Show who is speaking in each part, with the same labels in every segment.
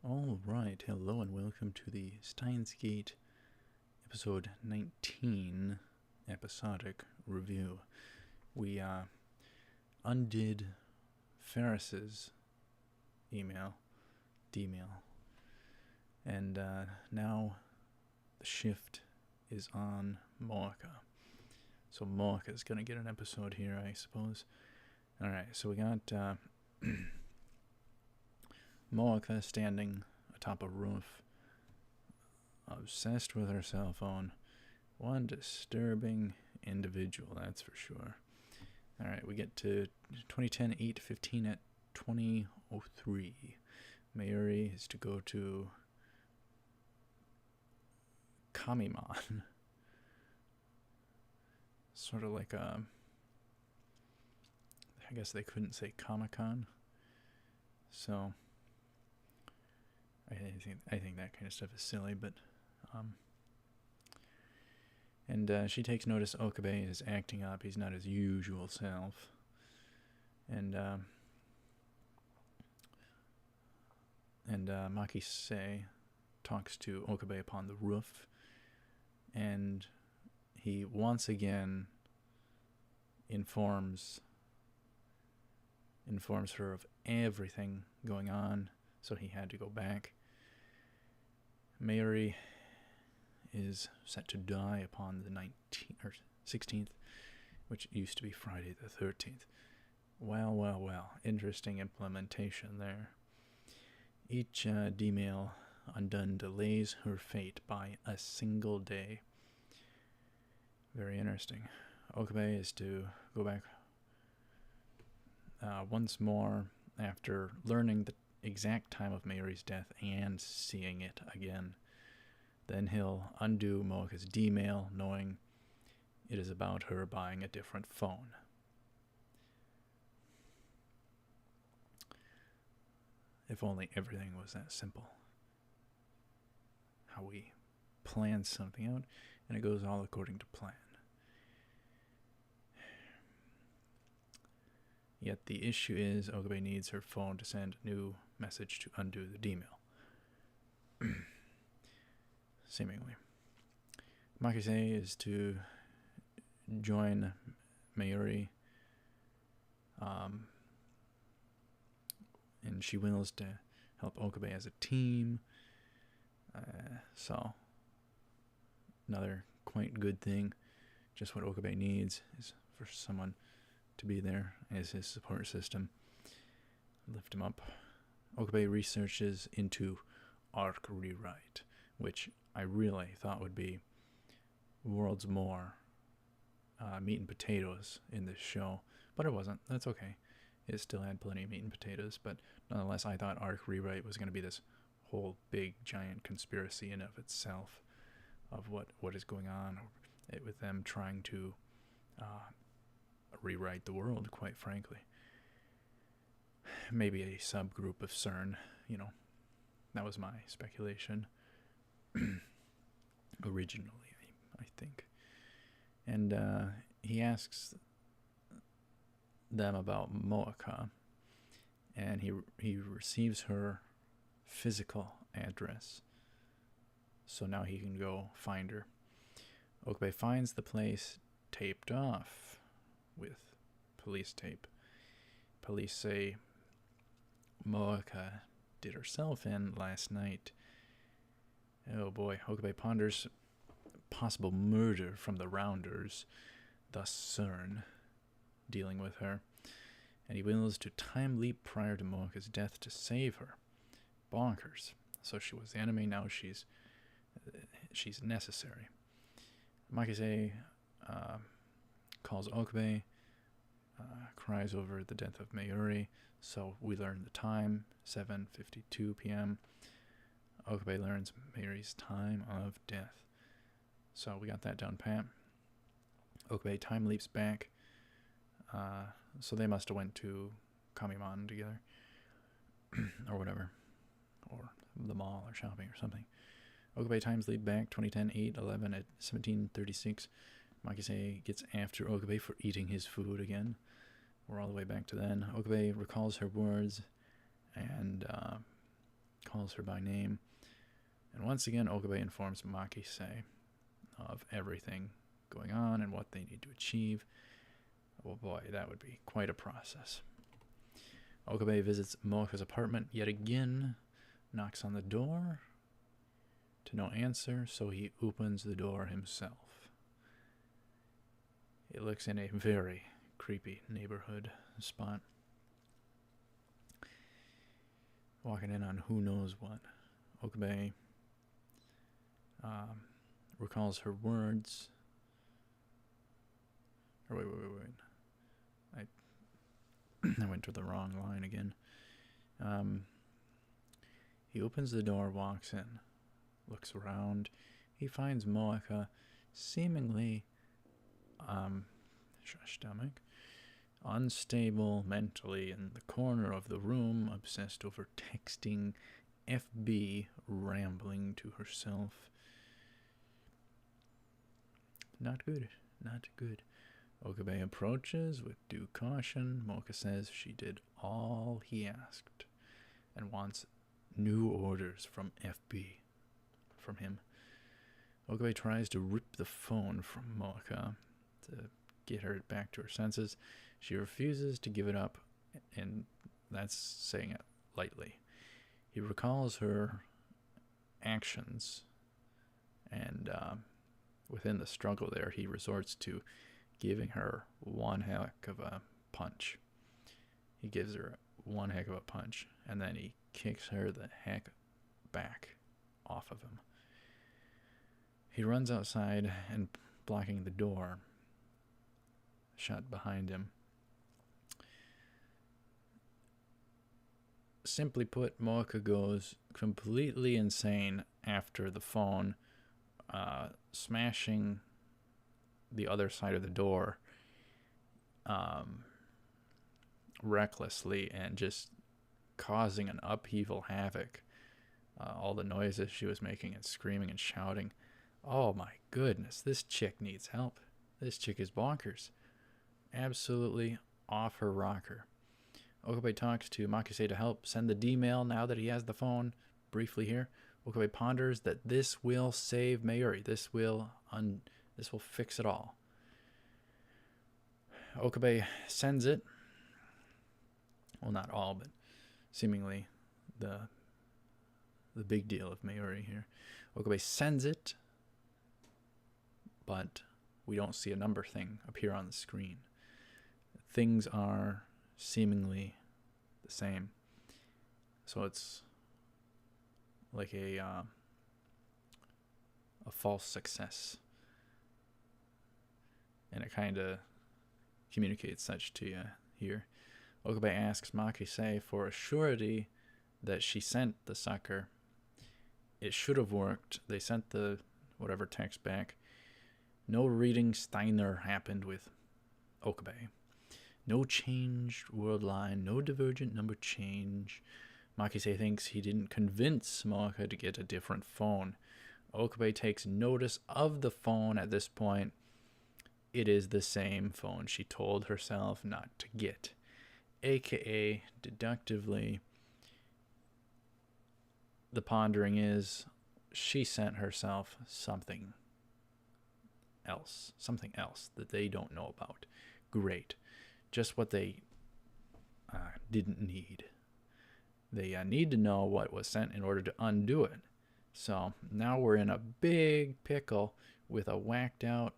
Speaker 1: Alright, hello and welcome to the Steins episode 19 episodic review. We undid Ferris's D-mail, and now the shift is on Mocha. So Mocha's gonna get an episode here, I suppose. Alright, so we got Mocha standing atop a roof, obsessed with her cell phone. One disturbing individual, that's for sure. Alright, we get to 2010 8:15 at 20:03. Mayuri is to go to Kamimon. Sort of like I guess they couldn't say Comic-Con. So I think that kind of stuff is silly, but and she takes notice Okabe is acting up. He's not his usual self. And Makise talks to Okabe upon the roof, and he once again informs her of everything going on, so he had to go back. Mayuri is set to die upon the 19th or 16th, which used to be Friday the 13th. Well, interesting implementation there. Each D-mail undone delays her fate by a single day. Very interesting. Okabe is to go back once more after learning the exact time of Mayuri's death and seeing it again. Then he'll undo Mocha's D-mail, knowing it is about her buying a different phone. If only everything was that simple. How we plan something out, and it goes all according to plan. Yet the issue is Okabe needs her phone to send a new message to undo the D-mail. Seemingly. Makise is to join Mayuri, and she wills to help Okabe as a team. So, another quite good thing. Just what Okabe needs is for someone to be there as his support system. Lift him up. Okabe researches into arc rewrite, which I really thought would be worlds more meat and potatoes in this show, but it wasn't. That's okay. It still had plenty of meat and potatoes, but nonetheless, I thought arc rewrite was going to be this whole big giant conspiracy in of itself, of what is going on with them trying to rewrite the world, quite frankly. Maybe a subgroup of CERN, that was my speculation. Originally, I think. And he asks them about Mocha, and he receives her physical address, so now he can go find her. Okabe finds the place taped off with police tape. Police say Mocha did herself in last night. Oh boy, Okabe ponders possible murder from the Rounders, thus CERN dealing with her, and he wills to time leap prior to Mocha's death to save her. Bonkers. So she was the enemy, now she's necessary. Makise calls Okabe, cries over the death of Mayuri, so we learn the time, 7:52 p.m. Okabe learns Mayuri's time of death. So we got that down pat. Okabe time leaps back. So they must have went to Kamimon together. Or whatever. Or the mall or shopping or something. Okabe times leap back 2010 8:11 at 17:36. Makise gets after Okabe for eating his food again. We're all the way back to then. Okabe recalls her words and calls her by name. And once again, Okabe informs Makise of everything going on and what they need to achieve. Oh boy, that would be quite a process. Okabe visits Moka's apartment yet again, knocks on the door. To no answer, so he opens the door himself. It looks in a very creepy neighborhood spot. Walking in on who knows what. Okabe recalls her words. Or wait. I went to the wrong line again. He opens the door, walks in, looks around. He finds Moeka seemingly stomach unstable mentally in the corner of the room, obsessed over texting FB, rambling to herself. Not good. Okabe approaches with due caution. Moka says she did all he asked and wants new orders from FB from him. Okabe tries to rip the phone from Moka to get her back to her senses. She refuses to give it up, and that's saying it lightly. He recalls her actions, and within the struggle there, he resorts to giving her one heck of a punch. He gives her one heck of a punch, and then he kicks her the heck back off of him. He runs outside and blocking the door shut behind him. Simply put, Moeka goes completely insane after the phone, smashing the other side of the door recklessly and just causing an upheaval havoc. All the noises she was making and screaming and shouting. Oh my goodness, this chick needs help. This chick is bonkers. Absolutely off her rocker. Okabe talks to Makise to help send the D-mail now that he has the phone. Briefly here, Okabe ponders that this will save Mayuri. This will fix it all. Okabe sends it. Well, not all, but seemingly the big deal of Mayuri here. Okabe sends it, but we don't see a number thing appear on the screen. Things are seemingly the same. So it's like a false success. And it kind of communicates such to you here. Okabe asks Makise for a surety that she sent the sucker. It should have worked. They sent the whatever text back. No reading Steiner happened with Okabe. No changed world line, no divergent number change. Makise thinks he didn't convince Moeka to get a different phone. Okabe takes notice of the phone at this point. It is the same phone she told herself not to get. AKA, deductively, the pondering is she sent herself something else that they don't know about. Great. Just what they didn't need. They need to know what was sent in order to undo it. So now we're in a big pickle with a whacked out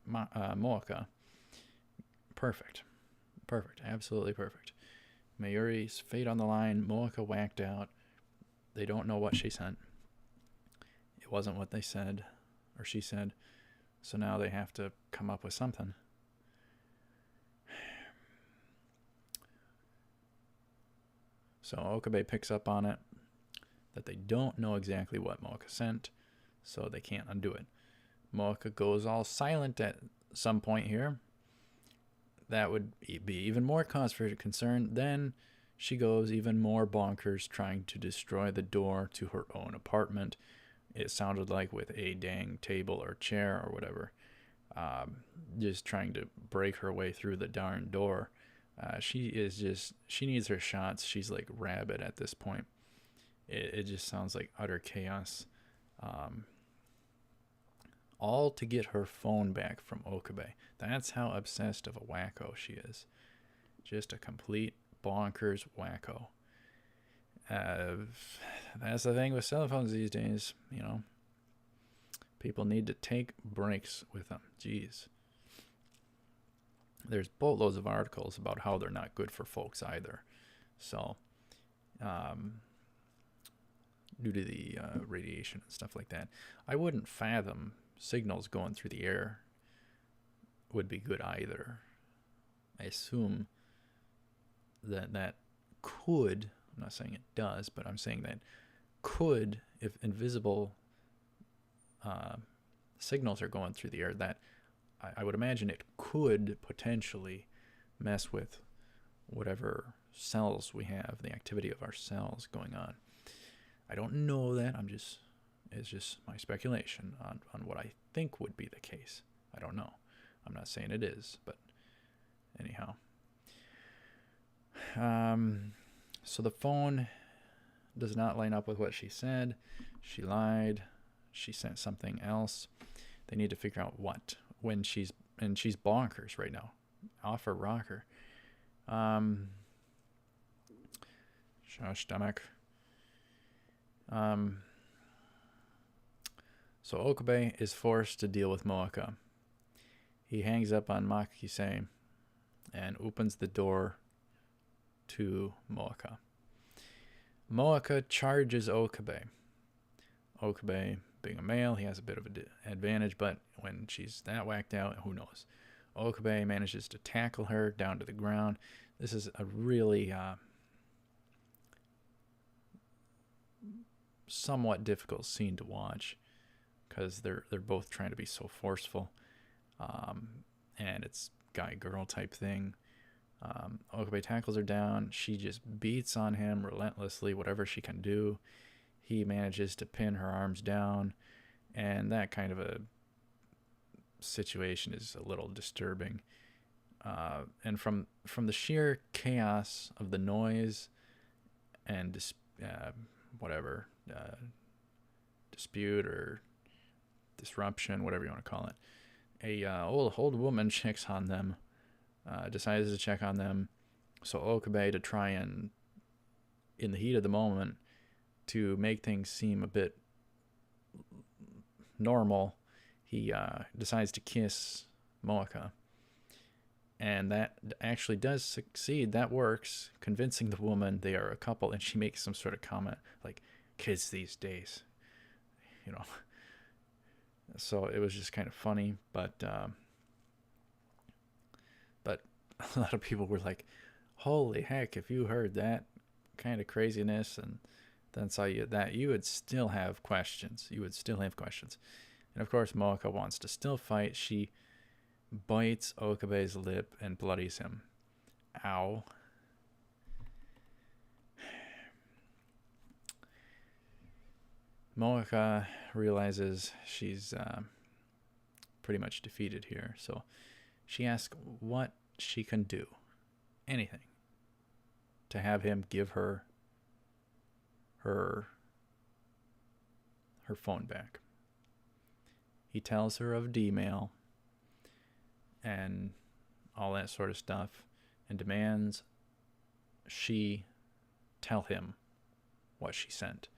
Speaker 1: Moeka. Perfect. Absolutely perfect. Mayuri's fate on the line. Moeka whacked out. They don't know what she sent. It wasn't what they said or she said. So now they have to come up with something. So Okabe picks up on it that they don't know exactly what Moeka sent, so they can't undo it. Moeka goes all silent at some point here. That would be even more cause for concern. Then she goes even more bonkers, trying to destroy the door to her own apartment. It sounded like with a dang table or chair or whatever. Just trying to break her way through the darn door. She needs her shots. She's like rabid at this point. It just sounds like utter chaos. All to get her phone back from Okabe. That's how obsessed of a wacko she is. Just a complete bonkers wacko. That's the thing with cell phones these days, you know. People need to take breaks with them. Jeez. There's boatloads of articles about how they're not good for folks either. So, due to the radiation and stuff like that, I wouldn't fathom signals going through the air would be good either. I assume that could, I'm not saying it does, but I'm saying that could, if invisible signals are going through the air, that I would imagine it could potentially mess with whatever cells we have, the activity of our cells going on. I don't know that. It's just my speculation on what I think would be the case. I don't know. I'm not saying it is, but anyhow. So the phone does not line up with what she said. She lied. She sent something else. They need to figure out what. She's bonkers right now. Off her rocker. Stomach. So Okabe is forced to deal with Moaka. He hangs up on Makise and opens the door to Moaka. Moaka charges Okabe. Okabe, being a male, he has a bit of an advantage, but when she's that whacked out, who knows? Okabe manages to tackle her down to the ground. This is a really somewhat difficult scene to watch because they're both trying to be so forceful, and it's guy-girl type thing. Okabe tackles her down. She just beats on him relentlessly, whatever she can do. He manages to pin her arms down, and that kind of a situation is a little disturbing. And from the sheer chaos of the noise and dispute or disruption, whatever you want to call it, a old woman checks on them, decides to check on them. So Okabe, to try and, in the heat of the moment, to make things seem a bit normal, he decides to kiss Moaka. And that actually does succeed. That works, convincing the woman they are a couple. And she makes some sort of comment like, kids these days, you know. So it was just kind of funny, but a lot of people were like, holy heck, if you heard that kind of craziness and then saw you would still have questions. And of course, Moaka wants to still fight. She bites Okabe's lip and bloodies him. Ow. Moaka realizes she's pretty much defeated here, so she asks what she can do, anything, to have him give her phone back. He tells her of D-mail and all that sort of stuff, and demands she tell him what she sent,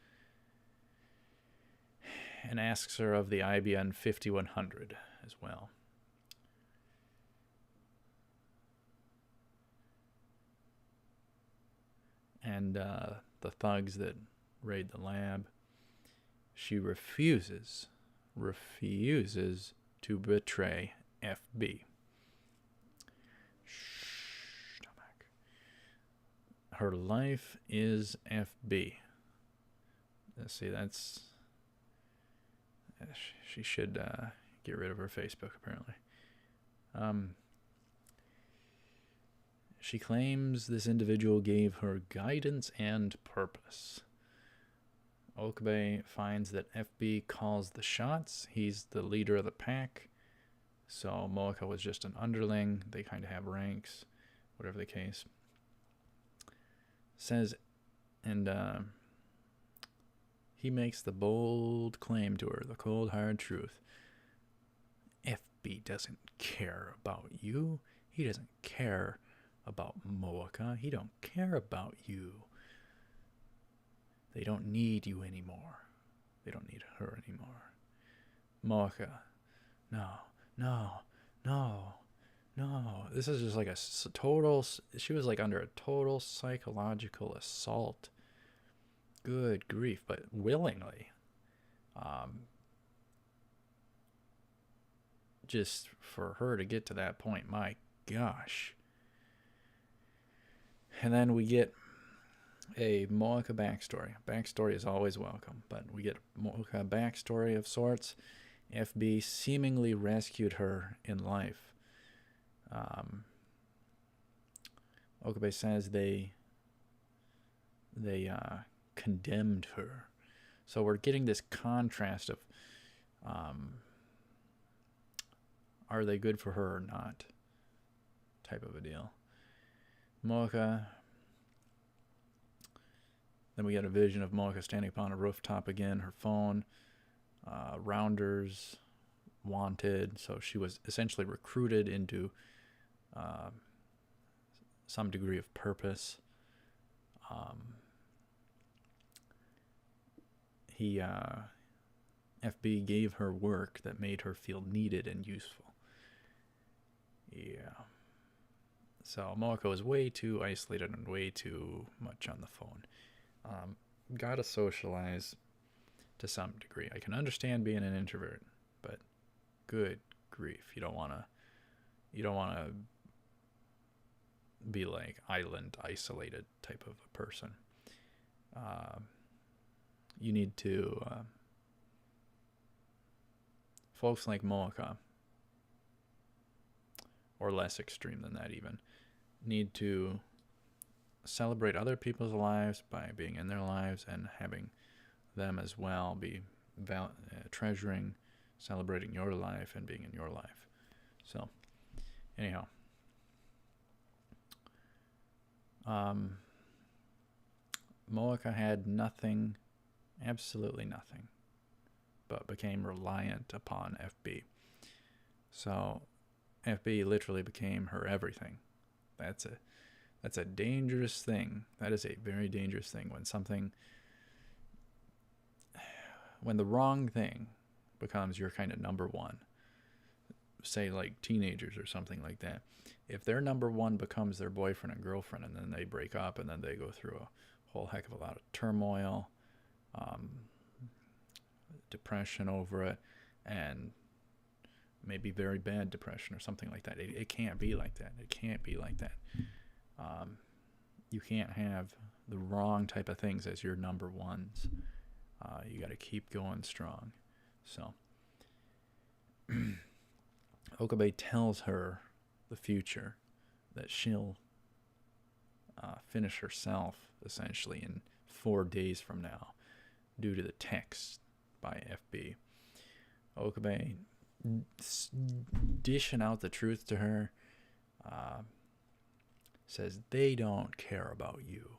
Speaker 1: and asks her of the IBM 5100 as well. And the thugs that raid the lab, she refuses to betray FB. Stomach. Her life is FB. Let's see, that's... She should get rid of her Facebook, apparently. She claims this individual gave her guidance and purpose. Okabe finds that FB calls the shots. He's the leader of the pack. So Moaka was just an underling. They kind of have ranks, whatever the case. Says, and He makes the bold claim to her, the cold, hard truth. FB doesn't care about you. He doesn't care about Moaka. He don't care about you. They don't need you anymore. They don't need her anymore. Moaka, no, no, no, no. This is just like a total, she was like under a total psychological assault. Good grief, but willingly. Just for her to get to that point, my gosh. And then we get a Moaka backstory. Backstory is always welcome, but we get a Moaka backstory of sorts. FB seemingly rescued her in life. Okabe says they condemned her. So we're getting this contrast of are they good for her or not type of a deal. Moaka. Then we get a vision of Moaka standing upon a rooftop again, her phone, rounders, wanted. So she was essentially recruited into some degree of purpose. FB gave her work that made her feel needed and useful. Yeah. So Moaka was way too isolated and way too much on the phone. Gotta socialize to some degree. I can understand being an introvert, but good grief, you don't wanna be like island isolated type of a person. You need to folks like Moaka, or less extreme than that even, need to celebrate other people's lives by being in their lives and having them as well be treasuring, celebrating your life and being in your life. So, anyhow. Moaka had nothing, absolutely nothing, but became reliant upon FB. So FB literally became her everything. That's a dangerous thing. That is a very dangerous thing when the wrong thing becomes your kind of number one. Say like teenagers or something like that. If their number one becomes their boyfriend and girlfriend, and then they break up, and then they go through a whole heck of a lot of turmoil, depression over it, and maybe very bad depression or something like that. It can't be like that. It can't be like that. You can't have the wrong type of things as your number ones. You got to keep going strong. So Okabe tells her the future, that she'll finish herself essentially in 4 days from now due to the text by FB. Okabe dishing out the truth to her, says they don't care about you.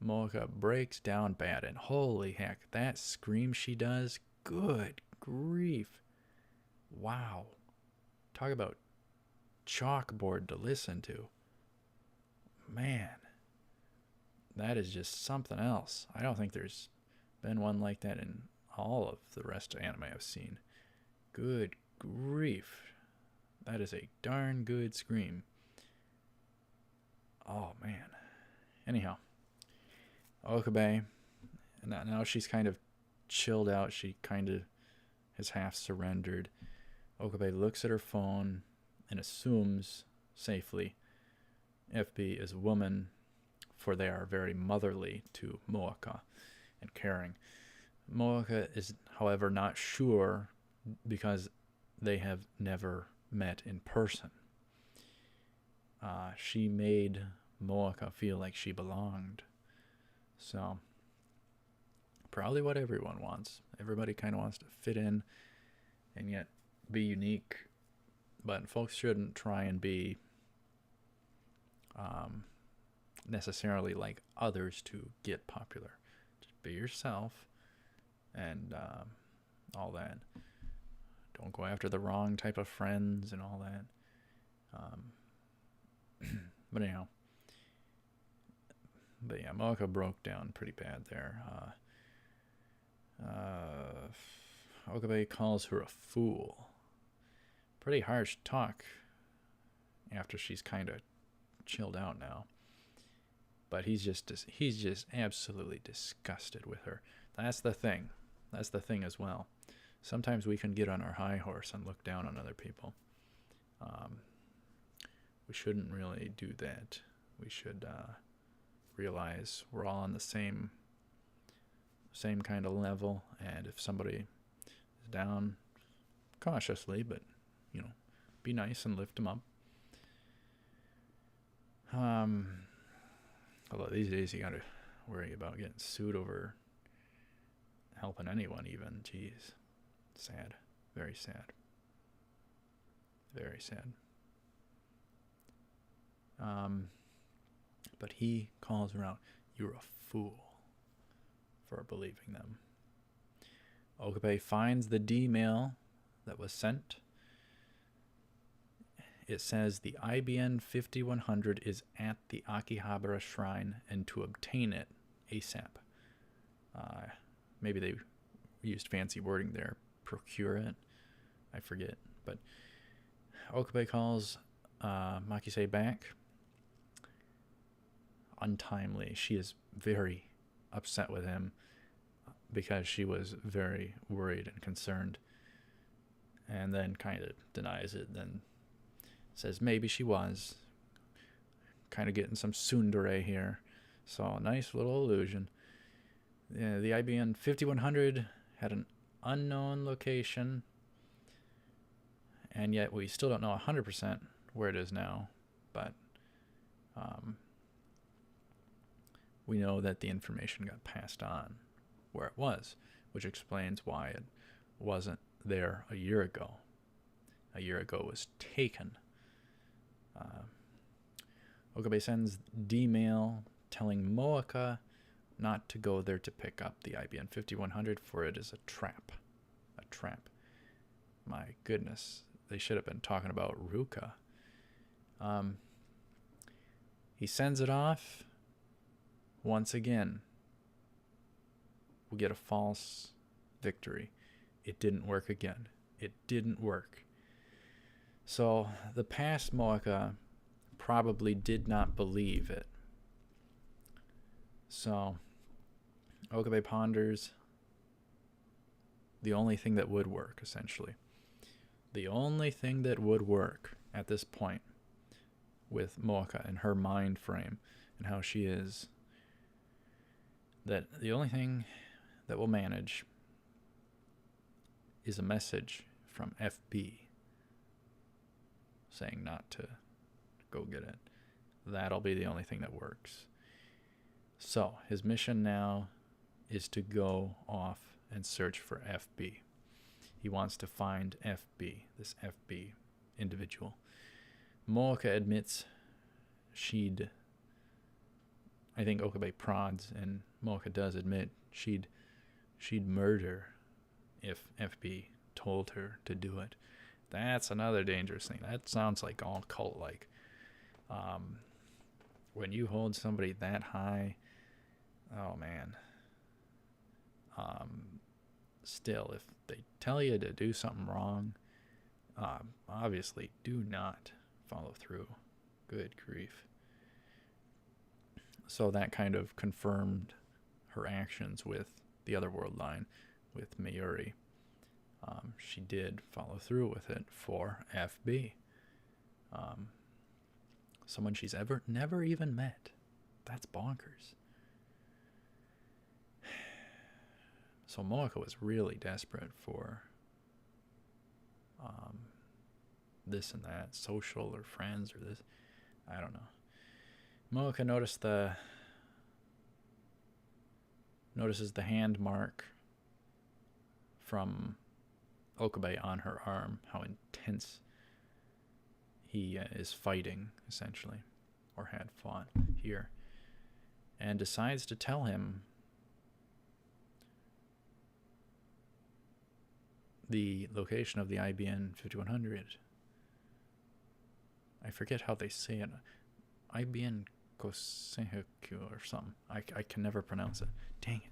Speaker 1: Moaka breaks down bad, and holy heck, that scream she does, good grief. Wow. Talk about chalkboard to listen to. Man, that is just something else. I don't think there's been one like that in all of the rest of anime I've seen. Good grief. That is a darn good scream. Oh, man. Anyhow, Okabe, now she's kind of chilled out. She kind of has half surrendered. Okabe looks at her phone and assumes safely FB is a woman, for they are very motherly to Moaka and caring. Moaka is, however, not sure because they have never met in person. She made Moaka feel like she belonged. So, probably what everyone wants. Everybody kind of wants to fit in and yet be unique. But folks shouldn't try and be necessarily like others to get popular. Just be yourself. and all that. Don't go after the wrong type of friends and all that. But anyhow. But yeah, Mocha broke down pretty bad there. Okabe calls her a fool. Pretty harsh talk after she's kind of chilled out now. But he's just absolutely disgusted with her. That's the thing. That's the thing as well. Sometimes we can get on our high horse and look down on other people. We shouldn't really do that. We should realize we're all on the same kind of level, and if somebody is down, cautiously, but be nice and lift them up. Although these days you gotta worry about getting sued over helping anyone even. Jeez. Sad. Very sad. Very sad. But he calls her out. You're a fool for believing them. Okabe finds the D-mail that was sent. It says the IBN 5100 is at the Akihabara Shrine and to obtain it ASAP. Maybe they used fancy wording there. Procure it. I forget. But Okabe calls Makise back. Untimely. She is very upset with him because she was very worried and concerned, and then kind of denies it, then says maybe she was. Kind of getting some tsundere here. So nice little illusion. Yeah, the IBN 5100 had an unknown location, and yet we still don't know 100% where it is now, but we know that the information got passed on where it was, which explains why it wasn't there a year ago. A year ago it was taken. Okabe sends D-mail telling Moaka not to go there to pick up the IBN 5100, for it is a trap. A trap. My goodness, they should have been talking about Ruka. He sends it off. Once again, we get a false victory. It didn't work again. It didn't work. So the past Moaka probably did not believe it. So Okabe ponders the only thing that would work, essentially. The only thing that would work at this point with Moaka and her mind frame and how she is, that the only thing that will manage is a message from FB saying not to go get it. That'll be the only thing that works. So his mission now is to go off and search for FB. He wants to find FB, this FB individual. Moaka admits I think Okabe prods, and Moaka does admit she'd murder if FB told her to do it. That's another dangerous thing. That sounds like all cult-like. When you hold somebody that high, oh man. Still, if they tell you to do something wrong, obviously do not follow through. Good grief. So that kind of confirmed her actions with the Otherworld line, with Mayuri. She did follow through with it for FB. Someone she's never even met. That's bonkers. So Moaka was really desperate for this and that, social or friends or this. I don't know. Moaka notices the hand mark from Okabe on her arm, how intense he is fighting, essentially, or had fought here, and decides to tell him the location of the IBN 5100. I forget how they say it. IBN Koseheku or something. I can never pronounce it. Dang it.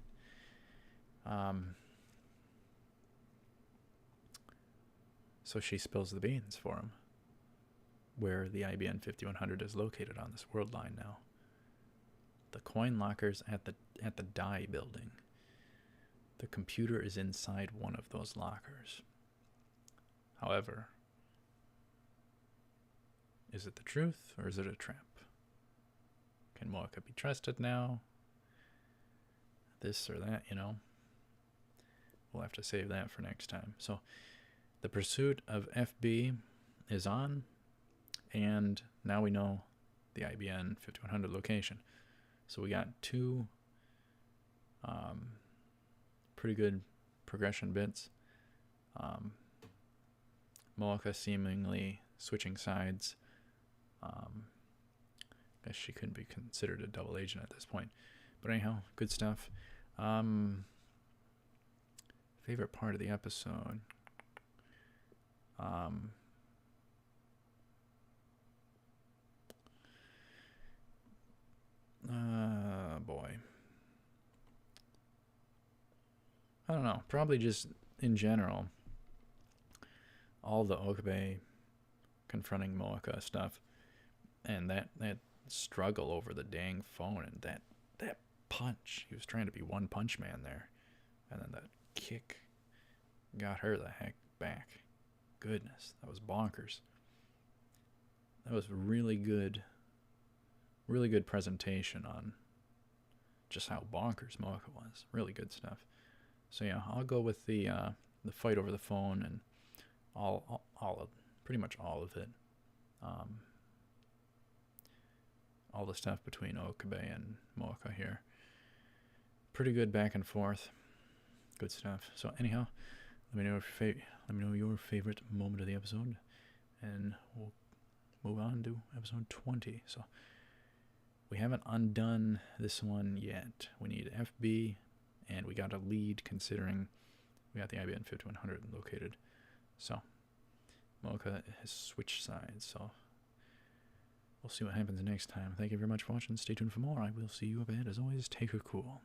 Speaker 1: So she spills the beans for him, where the IBN 5100 is located on this world line now. The coin locker's at the Dye building. The computer is inside one of those lockers. However, is it the truth or is it a trap? Can Moeka be trusted now? This or that, you know? We'll have to save that for next time. So, the pursuit of FB is on, and now we know the IBN 5100 location. So we got two pretty good progression bits. Moeka seemingly switching sides. Guess she couldn't be considered a double agent at this point. But anyhow, good stuff. Favorite part of the episode. Boy. I don't know. Probably just in general. All the Okabe confronting Moeka stuff. And that struggle over the dang phone. And that punch. He was trying to be One Punch Man there. And then that kick got her the heck back. Goodness. That was bonkers. That was really good presentation on just how bonkers Moeka was. Really good stuff. So yeah, I'll go with the fight over the phone and pretty much all of it. All the stuff between Okabe and Moeka here. Pretty good back and forth. Good stuff. So anyhow, let me know your favorite moment of the episode, and we'll move on to episode 20. So we haven't undone this one yet. We need FB, and we got a lead considering we got the IBN 5100 located. So Moeka has switched sides. So we'll see what happens next time. Thank you very much for watching. Stay tuned for more. I will see you up ahead. As always, take her cool.